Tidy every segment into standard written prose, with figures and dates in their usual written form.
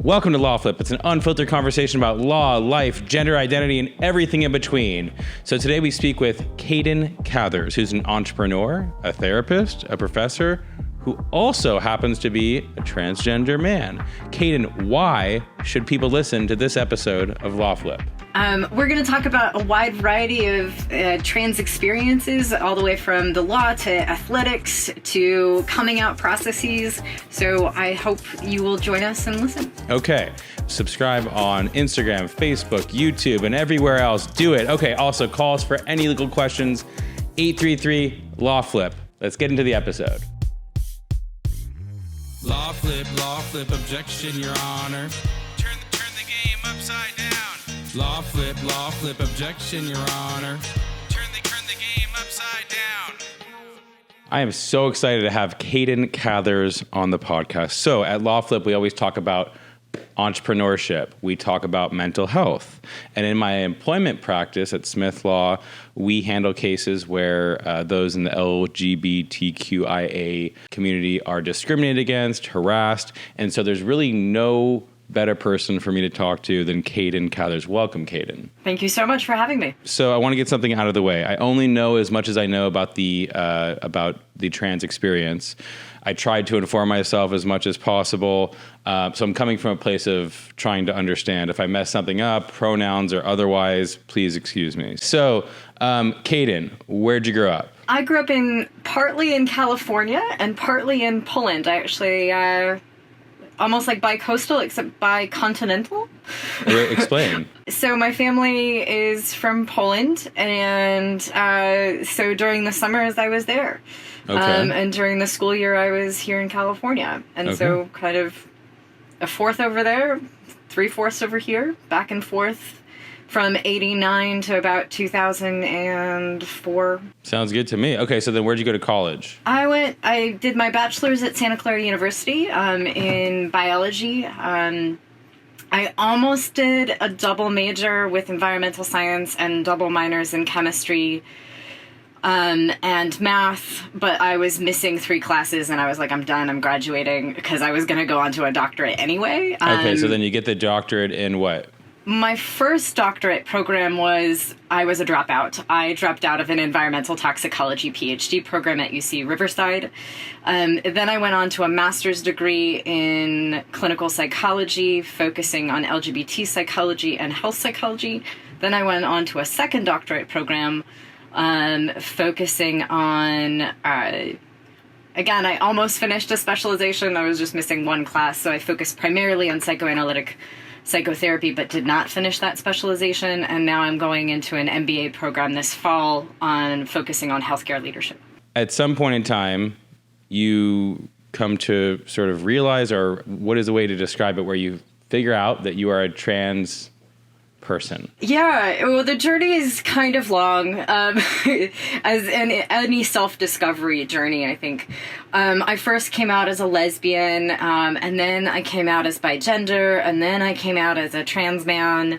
Welcome to Law Flip. It's an unfiltered conversation about law, life, gender identity, and everything in between. So today we speak with Caden Cathers, who's an entrepreneur, a therapist, a professor, who also happens to be a transgender man. Caden, why should people listen to this episode of Law Flip? We're going to talk about a wide variety of trans experiences, all the way from the law to athletics to coming out processes. So I hope you will join us and listen. Okay. Subscribe on Instagram, Facebook, YouTube, and everywhere else. Do it. Okay. Also, call us for any legal questions. 833-LAW-FLIP. Let's get into the episode. Law flip, objection, your honor. Turn the game upside down. Law flip, objection, your honor. Turn the game upside down. I am so excited to have Caden Cathers on the podcast. So at Law Flip, we always talk about entrepreneurship. We talk about mental health. And in my employment practice at Smith Law, we handle cases where those in the LGBTQIA community are discriminated against, harassed. And so there's really no better person for me to talk to than Caden Cathers. Welcome, Caden. Thank you so much for having me. So I want to get something out of the way. I only know as much as I know about the trans experience. I tried to inform myself as much as possible. So I'm coming from a place of trying to understand. If I mess something up, pronouns or otherwise, please excuse me. So, Caden, where'd you grow up? I grew up partly in California and partly in Poland. I actually almost like bi-coastal, except bi-continental. Explain. So my family is from Poland, and so during the summers I was there. Okay. And during the school year I was here in California. And so kind of a fourth over there, 3/4 over here, back and forth from 89 to about 2004. Sounds good to me. Okay, so then where'd you go to college? I did my bachelor's at Santa Clara University in biology. I almost did a double major with environmental science and double minors in chemistry and math, but I was missing 3 classes and I was like, I'm done, I'm graduating, because I was going to go on to a doctorate anyway. Okay, so then you get the doctorate in what? My first doctorate program I was a dropout. I dropped out of an environmental toxicology PhD program at UC Riverside. Then I went on to a master's degree in clinical psychology, focusing on LGBT psychology and health psychology. Then I went on to a second doctorate program, focusing on, again, I almost finished a specialization. I was just missing 1 class, so I focused primarily on psychoanalytic psychotherapy, but did not finish that specialization. And now I'm going into an MBA program this fall on focusing on healthcare leadership. At some point in time, you come to sort of realize, or what is the way to describe it, where you figure out that you are a trans person? Yeah, well, the journey is kind of long, as any self-discovery journey, I think. I first came out as a lesbian, and then I came out as bigender, and then I came out as a trans man,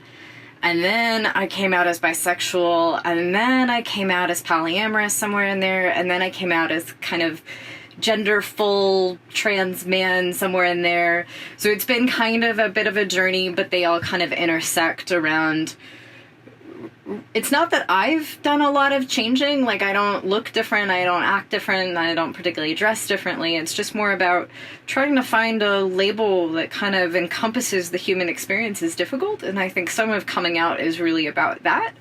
and then I came out as bisexual, and then I came out as polyamorous somewhere in there, and then I came out as kind of gender-full trans man somewhere in there. So it's been kind of a bit of a journey, but they all kind of intersect around. It's not that I've done a lot of changing, like I don't look different, I don't act different, I don't particularly dress differently. It's just more about trying to find a label that kind of encompasses the human experience is difficult, and I think some of coming out is really about that.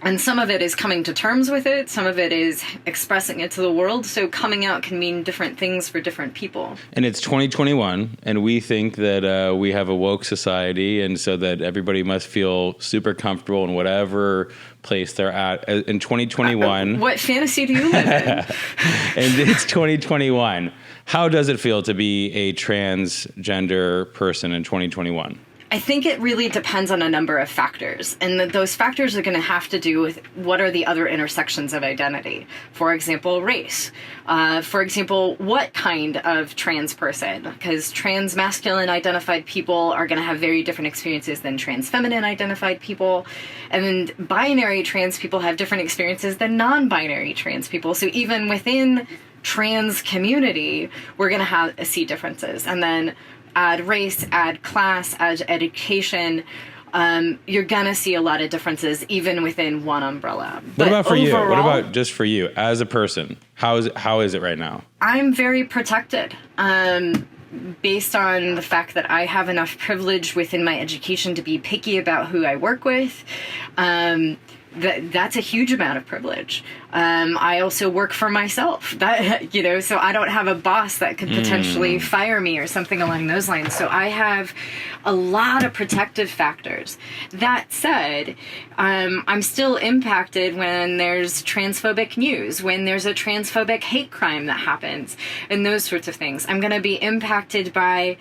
And some of it is coming to terms with it. Some of it is expressing it to the world. So coming out can mean different things for different people. And it's 2021, and we think that we have a woke society, and so that everybody must feel super comfortable in whatever place they're at. In 2021... what fantasy do you live in? And it's 2021. How does it feel to be a transgender person in 2021? I think it really depends on a number of factors, and those factors are going to have to do with what are the other intersections of identity. For example, race. For example, what kind of trans person? Because trans masculine identified people are going to have very different experiences than trans feminine identified people, and then binary trans people have different experiences than non-binary trans people. So even within trans community, we're going to see differences. And then add race, add class, add education, you're gonna see a lot of differences even within one umbrella. What about for you? What overall, about just for you as a person? How is it right now? I'm very protected. Based on the fact that I have enough privilege within my education to be picky about who I work with. That's a huge amount of privilege. I also work for myself. That, so I don't have a boss that could potentially fire me or something along those lines. So I have a lot of protective factors. That said, I'm still impacted when there's transphobic news, when there's a transphobic hate crime that happens, and those sorts of things. I'm going to be impacted by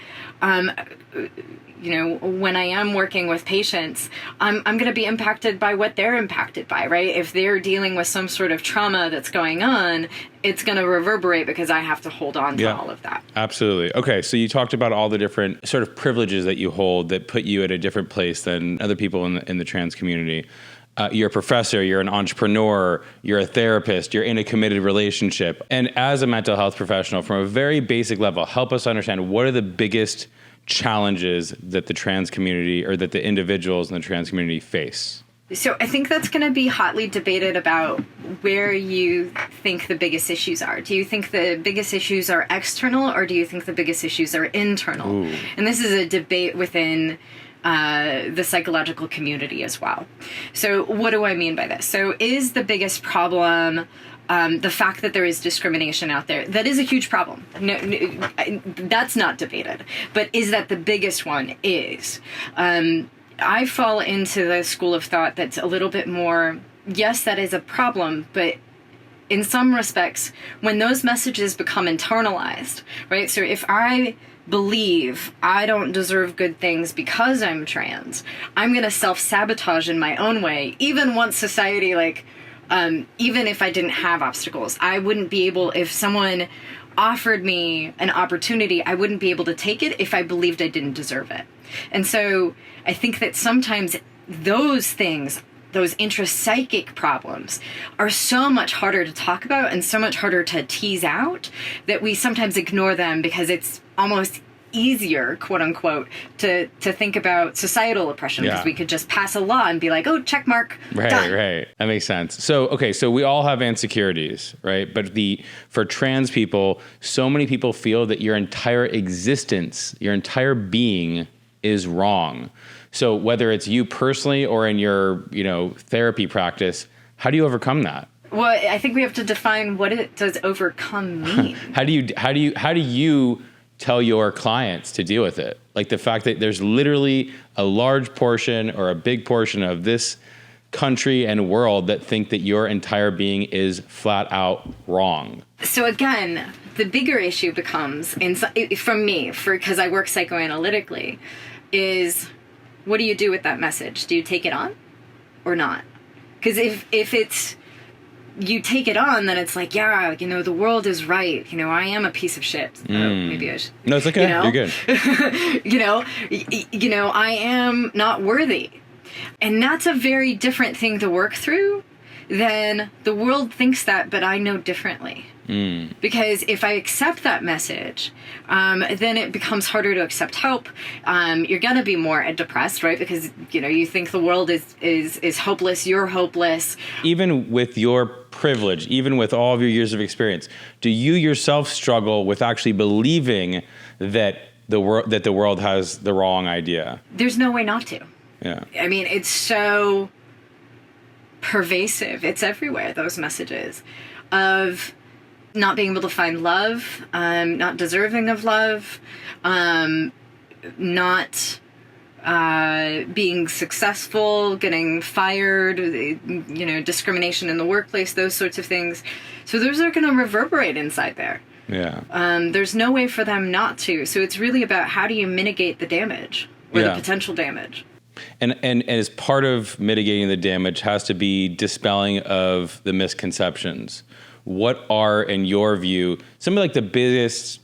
when I am working with patients, I'm going to be impacted by what they're impacted by, right? If they're dealing with some sort of trauma that's going on, it's going to reverberate because I have to hold on to all of that. Absolutely. Okay, so you talked about all the different sort of privileges that you hold that put you at a different place than other people in the trans community. You're a professor, you're an entrepreneur, you're a therapist, you're in a committed relationship. And as a mental health professional, from a very basic level, help us understand what are the biggest challenges that the trans community or that the individuals in the trans community face? So I think that's going to be hotly debated about where you think the biggest issues are. Do you think the biggest issues are external, or do you think the biggest issues are internal? Ooh. And this is a debate within the psychological community as well. So what do I mean by this? So is the biggest problem the fact that there is discrimination out there? That is a huge problem. No, that's not debated. But is that the biggest one? Is. I fall into the school of thought that's a little bit more, yes, that is a problem, but in some respects, when those messages become internalized, right? So if I believe I don't deserve good things because I'm trans, I'm going to self-sabotage in my own way, even once society, even if I didn't have obstacles. I wouldn't be able, if someone offered me an opportunity, I wouldn't be able to take it if I believed I didn't deserve it. And so I think that sometimes those things, those intrapsychic problems, are so much harder to talk about and so much harder to tease out that we sometimes ignore them because it's almost easier, quote unquote, to think about societal oppression because we could just pass a law and be like, oh, check mark. Right. That makes sense. So we all have insecurities, right? But for trans people, so many people feel that your entire existence, your entire being is wrong. So whether it's you personally or in your, therapy practice, how do you overcome that? Well, I think we have to define what does overcome mean. How do you tell your clients to deal with it? Like the fact that there's literally a large portion or a big portion of this country and world that think that your entire being is flat out wrong. So again, the bigger issue becomes, from me, because I work psychoanalytically, is what do you do with that message? Do you take it on or not? Because if it's, you take it on, then it's like, the world is right. I am a piece of shit. Maybe I should. No, it's okay. You're good. I am not worthy. And that's a very different thing to work through than the world thinks that, but I know differently. Because if I accept that message, then it becomes harder to accept hope. You're going to be more depressed, right? Because, you think the world is hopeless. You're hopeless. Even with your privilege, even with all of your years of experience, do you yourself struggle with actually believing that the world has the wrong idea? There's no way not to. Yeah. I mean, it's so pervasive. It's everywhere, those messages of not being able to find love, not deserving of love, not being successful, getting fired, discrimination in the workplace, those sorts of things. So those are going to reverberate inside there. Yeah. There's no way for them not to. So it's really about how do you mitigate the damage or the potential damage. And as part of mitigating the damage has to be dispelling of the misconceptions. What are, in your view, some of the biggest,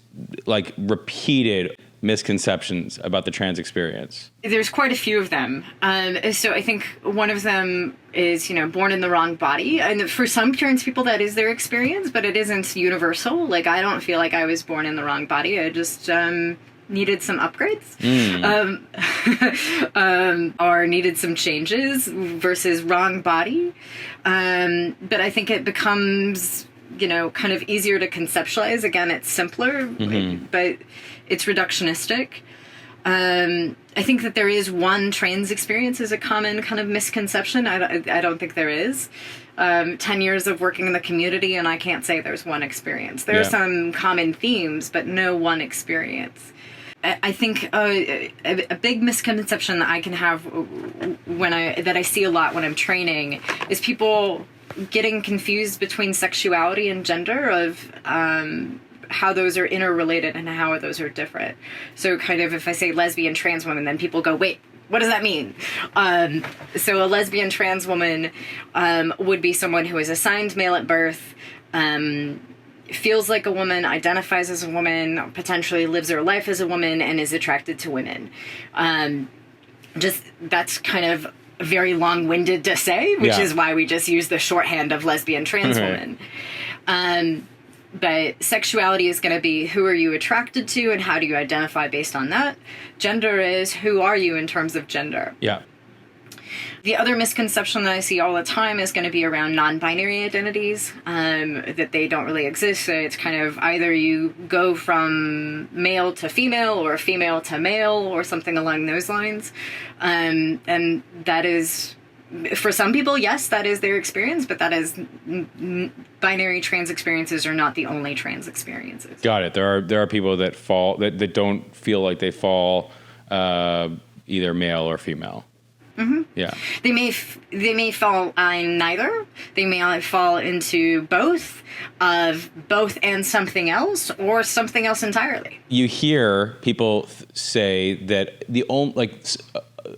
repeated misconceptions about the trans experience? There's quite a few of them. So I think one of them is, born in the wrong body. And for some trans people, that is their experience, but it isn't universal. I don't feel like I was born in the wrong body. I just needed some upgrades, or needed some changes versus wrong body. But I think it becomes, kind of easier to conceptualize. Again, it's simpler, but it's reductionistic. I think that there is one trans experience as a common kind of misconception. I don't think there is. 10 years of working in the community, and I can't say there's one experience. There are some common themes, but no one experience. I think a big misconception that I can have that I see a lot when I'm training is people getting confused between sexuality and gender, of how those are interrelated and how those are different. So kind of if I say lesbian trans woman, then people go, wait, what does that mean? So a lesbian trans woman would be someone who is assigned male at birth, feels like a woman, identifies as a woman, potentially lives her life as a woman, and is attracted to women. That's kind of very long-winded to say, which is why we just use the shorthand of lesbian trans woman. But sexuality is going to be, who are you attracted to and how do you identify based on that? Gender is, who are you in terms of gender? Yeah. The other misconception that I see all the time is going to be around non-binary identities, that they don't really exist. So it's kind of either you go from male to female or female to male or something along those lines. And that is... For some people, yes, that is their experience, but that is binary trans experiences are not the only trans experiences. Got it. There are people that fall that don't feel like they fall either male or female. Mm-hmm. Yeah. They may fall on neither. They may fall into both and something else, or something else entirely. You hear people say that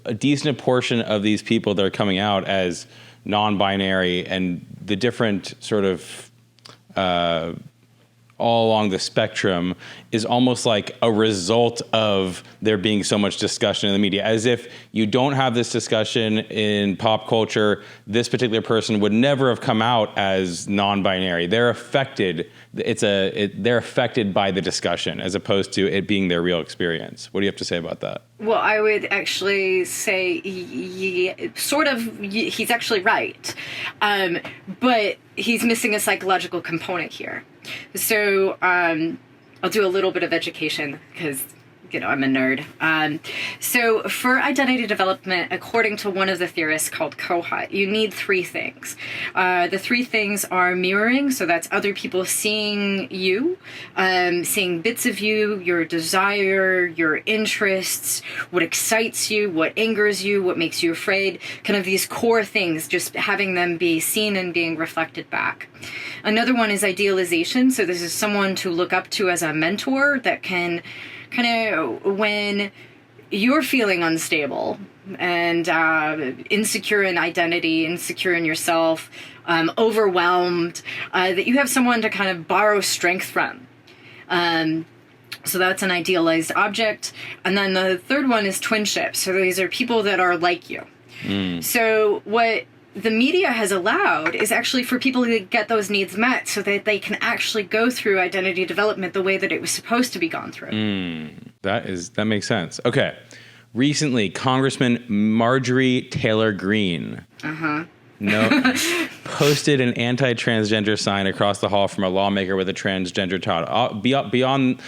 a decent portion of these people that are coming out as non-binary and the different sort of all along the spectrum is almost like a result of there being so much discussion in the media. As if you don't have this discussion in pop culture, this particular person would never have come out as non-binary. They're affected. They're affected by the discussion as opposed to it being their real experience. What do you have to say about that? Well, I would actually say he's actually right. But he's missing a psychological component here. So I'll do a little bit of education because, I'm a nerd. So for identity development, according to one of the theorists called Kohut, you need three things. The three things are mirroring, so that's other people seeing you, seeing bits of you, your desire, your interests, what excites you, what angers you, what makes you afraid, kind of these core things, just having them be seen and being reflected back. Another one is idealization, so this is someone to look up to as a mentor that can kind of, when you're feeling unstable and insecure in identity, insecure in yourself, overwhelmed, that you have someone to kind of borrow strength from. So that's an idealized object. And then the third one is twinship. So these are people that are like you. So what the media has allowed is actually for people to get those needs met so that they can actually go through identity development the way that it was supposed to be gone through. That makes sense. Okay. Recently, Congressman Marjorie Taylor Greene posted an anti-transgender sign across the hall from a lawmaker with a transgender child. Beyond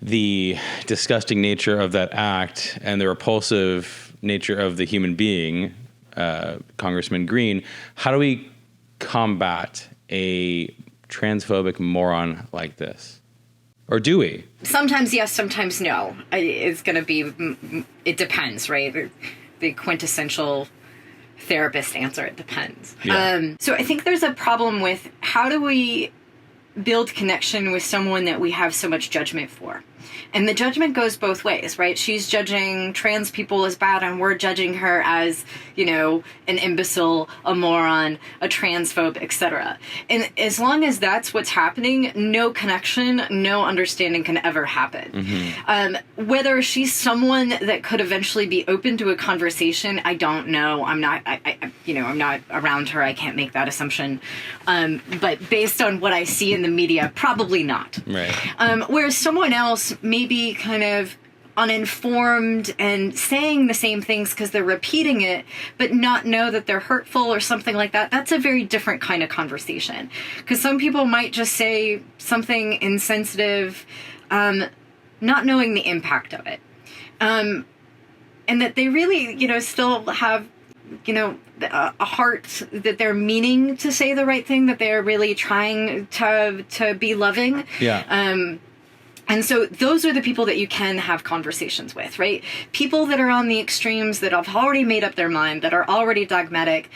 the disgusting nature of that act and the repulsive nature of the human being, Congressman Greene, how do we combat a transphobic moron like this? Or do we? Sometimes yes, sometimes no. It's going to be, it depends, right? The quintessential therapist answer, it depends. Yeah. So I think there's a problem with how do we build connection with someone that we have so much judgment for? And the judgment goes both ways, right? She's judging trans people as bad, and we're judging her as, an imbecile, a moron, a transphobe, etc. And as long as that's what's happening, no connection, no understanding can ever happen. Whether she's someone that could eventually be open to a conversation, I don't know. I'm not around her. I can't make that assumption. But based on what I see in the media, probably not. Right. Whereas someone else maybe kind of uninformed and saying the same things because they're repeating it, but not know that they're hurtful or something like that, that's a very different kind of conversation. Because some people might just say something insensitive, not knowing the impact of it. And that they really, still have, a heart, that they're meaning to say the right thing, that they're really trying to be loving. Yeah. And so those are the people that you can have conversations with, right? People that are on the extremes, that have already made up their mind, that are already dogmatic.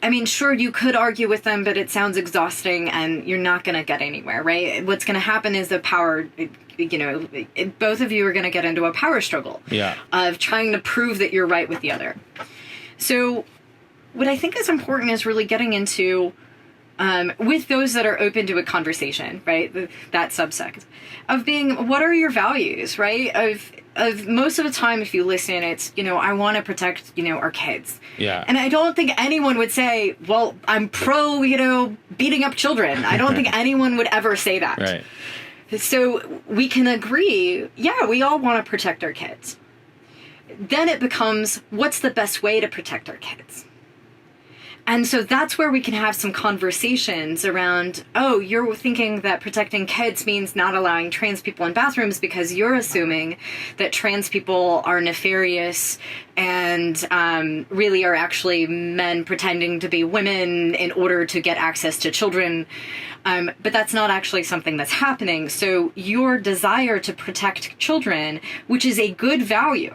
I mean, sure, you could argue with them, but it sounds exhausting and you're not going to get anywhere, right? What's going to happen is the power, both of you are going to get into a power struggle of trying to prove that you're right with the other. So what I think is important is really getting into, with those that are open to a conversation, right? That subsect of being, what are your values, right? Of most of the time, if you listen, it's, I want to protect, our kids. Yeah. And I don't think anyone would say, well, I'm pro, beating up children. I don't think anyone would ever say that. Right. So we can agree, yeah, we all want to protect our kids. Then it becomes, what's the best way to protect our kids? And so that's where we can have some conversations around, oh, you're thinking that protecting kids means not allowing trans people in bathrooms because you're assuming that trans people are nefarious and really are actually men pretending to be women in order to get access to children. But that's not actually something that's happening. So your desire to protect children, which is a good value,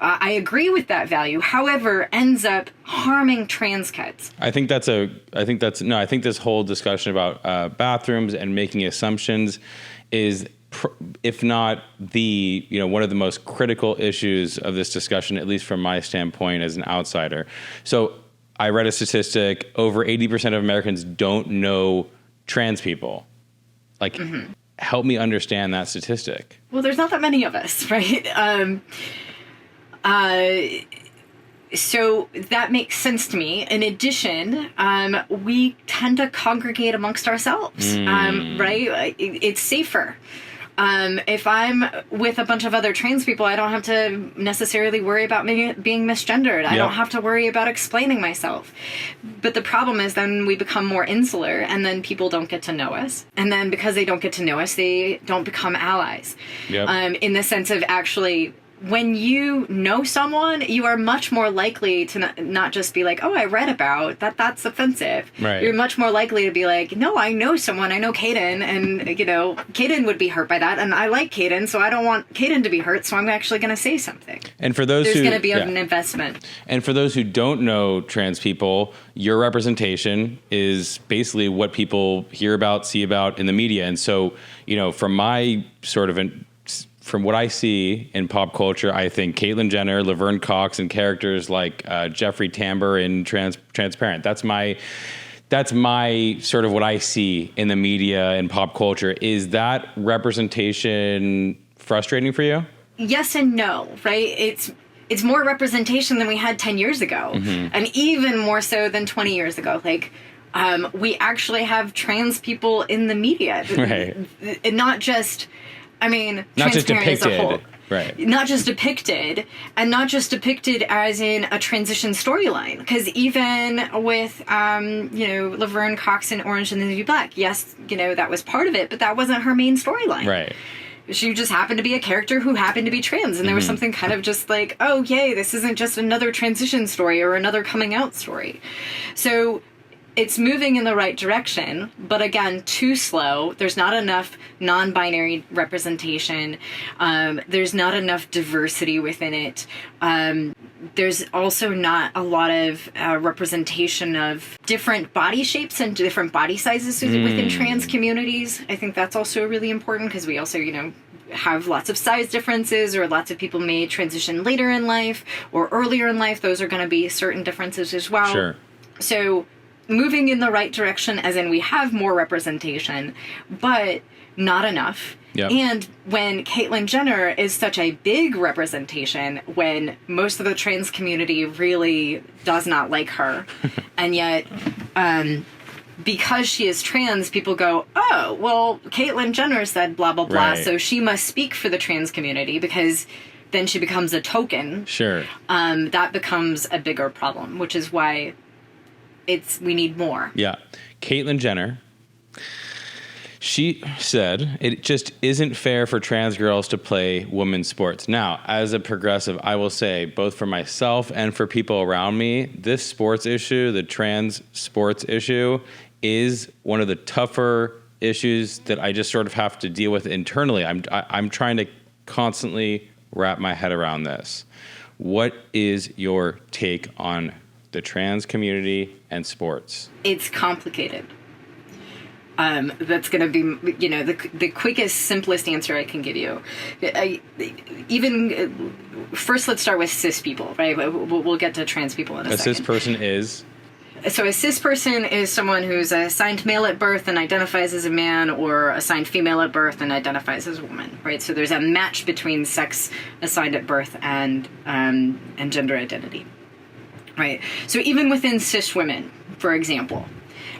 I agree with that value, however, ends up harming trans kids. I think this whole discussion about bathrooms and making assumptions is, if not the, one of the most critical issues of this discussion, at least from my standpoint as an outsider. So I read a statistic, over 80% of Americans don't know trans people. Like, help me understand that statistic. Well, there's not that many of us, right? So that makes sense to me. In addition, we tend to congregate amongst ourselves, right? It's safer. If I'm with a bunch of other trans people, I don't have to necessarily worry about being misgendered. I don't have to worry about explaining myself. But the problem is then we become more insular, and then people don't get to know us. And then because they don't get to know us, they don't become allies. Yep. In the sense of actually, when you know someone, you are much more likely to not just be like, oh, I read about that, that's offensive. Right. You're much more likely to be like, no, I know someone, I know Caden, and, Caden would be hurt by that, and I like Caden, so I don't want Caden to be hurt, so I'm actually going to say something. And for those There's going to be an investment. And for those who don't know trans people, your representation is basically what people hear about, see about in the media. And so, from my sort of from what I see in pop culture, I think Caitlyn Jenner, Laverne Cox, and characters like Jeffrey Tambor in Transparent. That's my sort of what I see in the media and pop culture. Is that representation frustrating for you? Yes and no, right? It's more representation than we had 10 years ago, and even more so than 20 years ago. Like, we actually have trans people in the media, right? And not just. Not just depicted, as a whole. right? Not just depicted, and not just depicted as in a transition storyline. Because even with, Laverne Cox in Orange and the New Black, yes, that was part of it, but that wasn't her main storyline. Right. She just happened to be a character who happened to be trans, and there was something kind of just like, oh, yay, this isn't just another transition story or another coming out story. So it's moving in the right direction, but again, too slow. There's not enough non-binary representation. There's not enough diversity within it. There's also not a lot of representation of different body shapes and different body sizes within trans communities. I think that's also really important because we also, have lots of size differences, or lots of people may transition later in life or earlier in life. Those are going to be certain differences as well. Sure. So moving in the right direction, as in we have more representation, but not enough. Yep. And when Caitlyn Jenner is such a big representation, when most of the trans community really does not like her, and yet because she is trans, people go, oh, well, Caitlyn Jenner said blah, blah, blah, Right. so she must speak for the trans community, because then she becomes a token. Sure. That becomes a bigger problem, which is why we need more. Yeah. Caitlyn Jenner, she said it just isn't fair for trans girls to play women's sports. Now, as a progressive, I will say, both for myself and for people around me, this sports issue, the trans sports issue, is one of the tougher issues that I just sort of have to deal with internally. I'm trying to constantly wrap my head around this. What is your take on the trans community and sports? It's complicated. That's going to be, the quickest, simplest answer I can give you. First, let's start with cis people, right? We'll get to trans people in a second. A cis person is? So a cis person is someone who's assigned male at birth and identifies as a man, or assigned female at birth and identifies as a woman, right? So there's a match between sex assigned at birth and gender identity, right? So even within cis women, for example,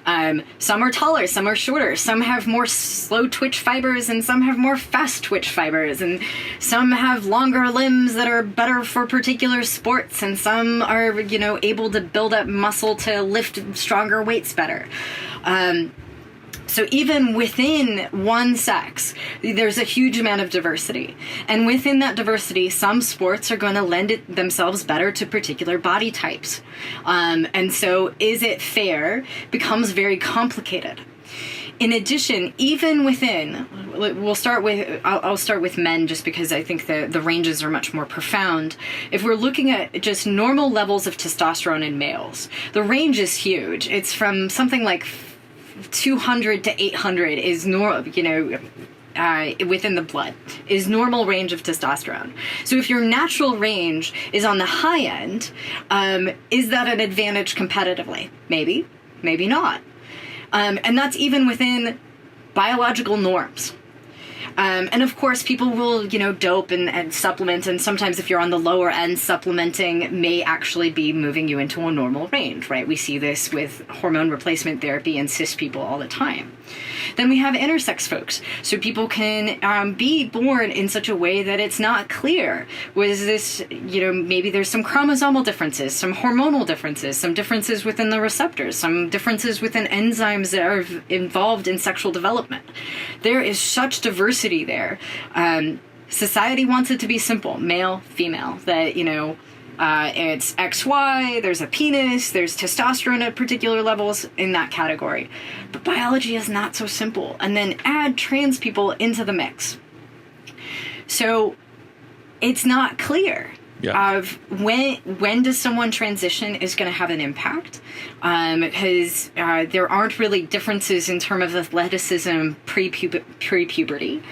some are taller, some are shorter, some have more slow twitch fibers, and some have more fast twitch fibers, and some have longer limbs that are better for particular sports, and some are, able to build up muscle to lift stronger weights better. So even within one sex, there's a huge amount of diversity. And within that diversity, some sports are going to lend themselves better to particular body types. And so is it fair becomes very complicated. In addition, even within, I'll start with men just because I think the ranges are much more profound. If we're looking at just normal levels of testosterone in males, the range is huge. It's from something like 200 to 800 is normal, within the blood, is normal range of testosterone. So if your natural range is on the high end, is that an advantage competitively? Maybe, maybe not. And that's even within biological norms. And of course, people will, dope and supplement, and sometimes if you're on the lower end, supplementing may actually be moving you into a normal range, right? We see this with hormone replacement therapy in cis people all the time. Then we have intersex folks. So people can be born in such a way that it's not clear. Was this, maybe there's some chromosomal differences, some hormonal differences, some differences within the receptors, some differences within enzymes that are involved in sexual development. There is such diversity there. Society wants it to be simple, male, female, that, it's XY, there's a penis, there's testosterone at particular levels in that category. But biology is not so simple. And then add trans people into the mix. So it's not clear of when does someone transition is going to have an impact. Because there aren't really differences in terms of athleticism pre-puberty.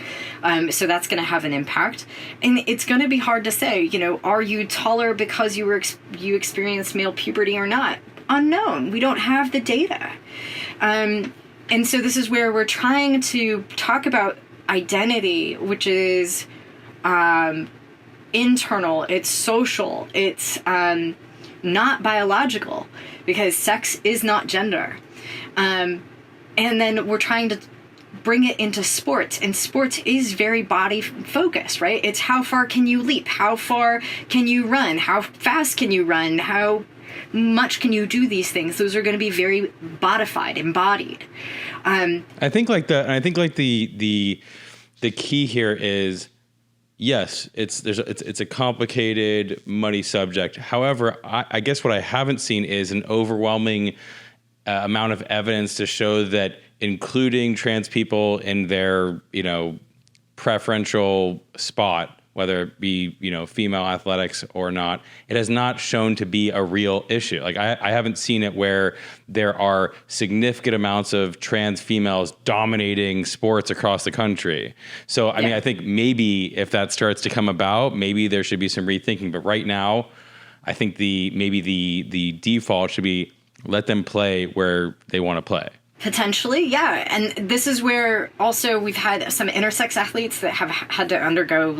So that's going to have an impact. And it's going to be hard to say, are you taller because you experienced male puberty or not? Unknown. We don't have the data. And so this is where we're trying to talk about identity, which is internal, it's social, it's not biological, because sex is not gender. And then we're trying to bring it into sports, and sports is very body focused, right? It's how far can you leap? How far can you run? How fast can you run? How much can you do these things? Those are going to be very bodified, embodied. I think the key here is, yes, it's a complicated, muddy subject. However, I guess what I haven't seen is an overwhelming amount of evidence to show that including trans people in their, preferential spot, whether it be, female athletics or not, it has not shown to be a real issue. Like I haven't seen it where there are significant amounts of trans females dominating sports across the country. So, I mean, I think maybe if that starts to come about, maybe there should be some rethinking. But right now, I think the default should be let them play where they want to play. Potentially, yeah. And this is where also we've had some intersex athletes that have had to undergo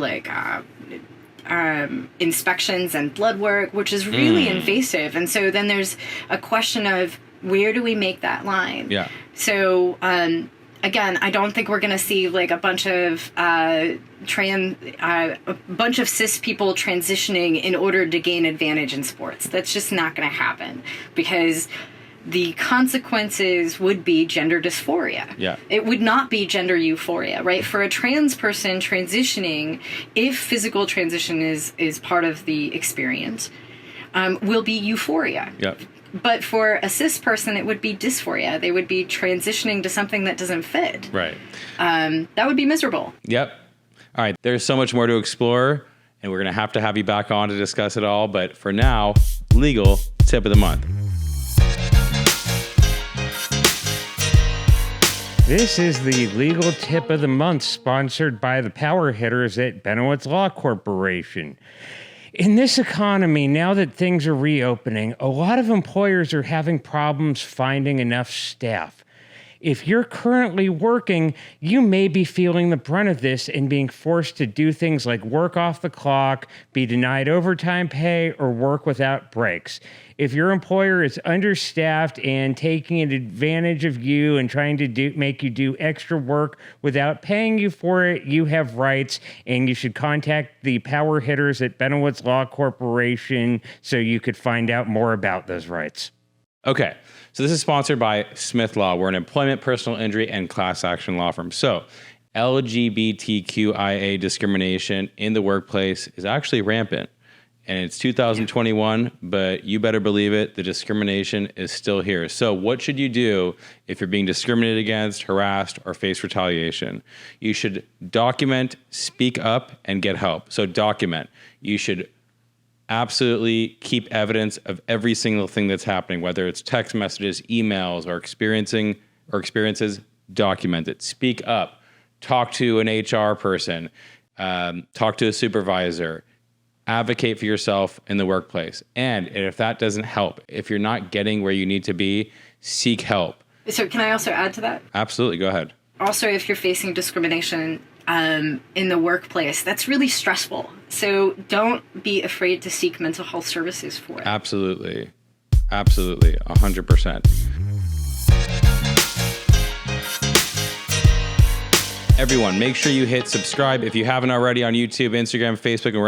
inspections and blood work, which is really invasive. And so then there's a question of, Where do we make that line? Yeah. So, again, I don't think we're going to see like a bunch of cis people transitioning in order to gain advantage in sports. That's just not going to happen, because the consequences would be gender dysphoria. Yeah. It would not be gender euphoria, right? For a trans person transitioning, if physical transition is part of the experience, will be euphoria. Yep. But for a cis person, it would be dysphoria. They would be transitioning to something that doesn't fit. Right. That would be miserable. Yep. All right. There's so much more to explore, and we're going to have you back on to discuss it all. But for now, legal tip of the month. This is the legal tip of the month, sponsored by the power hitters at Benowitz Law Corporation. In this economy, now that things are reopening, a lot of employers are having problems finding enough staff. If you're currently working, you may be feeling the brunt of this and being forced to do things like work off the clock, be denied overtime pay, or work without breaks. If your employer is understaffed and taking advantage of you and trying to make you do extra work without paying you for it, you have rights, and you should contact the power hitters at Benowitz Law Corporation so you could find out more about those rights. Okay. So this is sponsored by Smith Law. We're an employment, personal injury, and class action law firm. So LGBTQIA discrimination in the workplace is actually rampant. And it's 2021, but you better believe it, the discrimination is still here. So what should you do if you're being discriminated against, harassed, or face retaliation? You should document, speak up, and get help. So document. You should absolutely keep evidence of every single thing that's happening, whether it's text messages, emails, or experiences, document it. Speak up. Talk to an HR person. Talk to a supervisor. Advocate for yourself in the workplace. And if that doesn't help, if you're not getting where you need to be, seek help. So can I also add to that? Absolutely. Go ahead. Also, if you're facing discrimination in the workplace, that's really stressful. So don't be afraid to seek mental health services for it. Absolutely. Absolutely. 100%. Everyone, make sure you hit subscribe if you haven't already on YouTube, Instagram, Facebook, and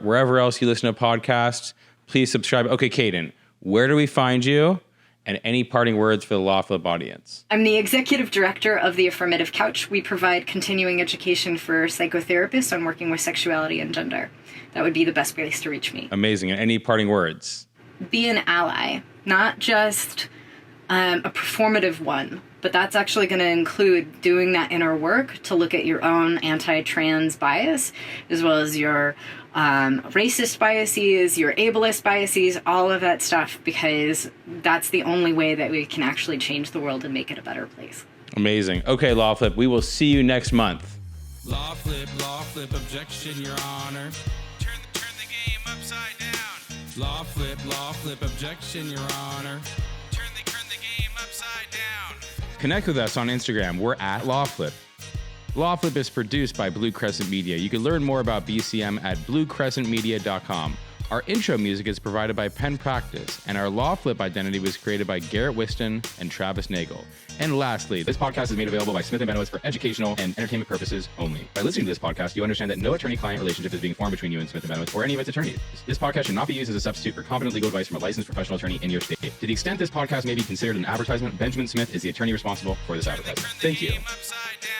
wherever else you listen to podcasts. Please subscribe. Okay, Kaden, where do we find you? And any parting words for the Law Flip audience? I'm the executive director of the Affirmative Couch. We provide continuing education for psychotherapists on working with sexuality and gender. That would be the best place to reach me. Amazing. And any parting words? Be an ally, not just a performative one, but that's actually going to include doing that inner work to look at your own anti-trans bias, as well as your racist biases, your ableist biases, all of that stuff, because that's the only way that we can actually change the world and make it a better place. Amazing. Okay, Law Flip, we will see you next month. Law flip, objection, your honor. Turn the game upside down. Law flip, objection, your honor. Turn the game upside down. Connect with us on Instagram. We're at LawFlip. LawFlip is produced by Blue Crescent Media. You can learn more about BCM at bluecrescentmedia.com. Our intro music is provided by Penn Practice, and our LawFlip identity was created by Garrett Whiston and Travis Nagel. And lastly, this podcast is made available by Smith & Benowitz for educational and entertainment purposes only. By listening to this podcast, you understand that no attorney-client relationship is being formed between you and Smith & Benowitz or any of its attorneys. This podcast should not be used as a substitute for competent legal advice from a licensed professional attorney in your state. To the extent this podcast may be considered an advertisement, Benjamin Smith is the attorney responsible for this advertisement. Thank you. Upside down.